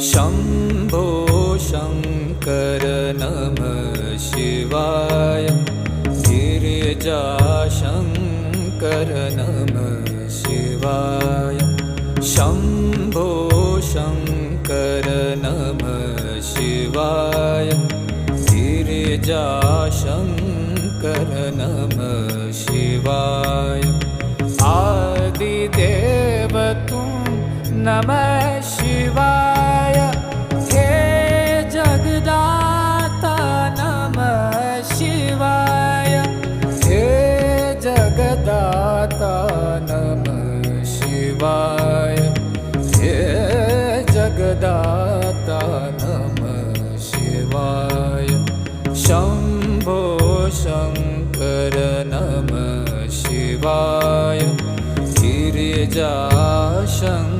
शम्भो शङ्कर नमः शिवाय। गिरिजाशङ्कर नमः शिवाय। शम्भो शङ्कर नमः शिवाय। गिरिजाशङ्कर नमः शिवाय। आदिदेव तुम नमः शिवाय। हे जगदाता नमः शिवाय। हे जगदाता नमः शिवाय। हे जगदाता नमः शिवाय। शम्भो शङ्कर नमः शिवाय। गिरिजाशङ्कर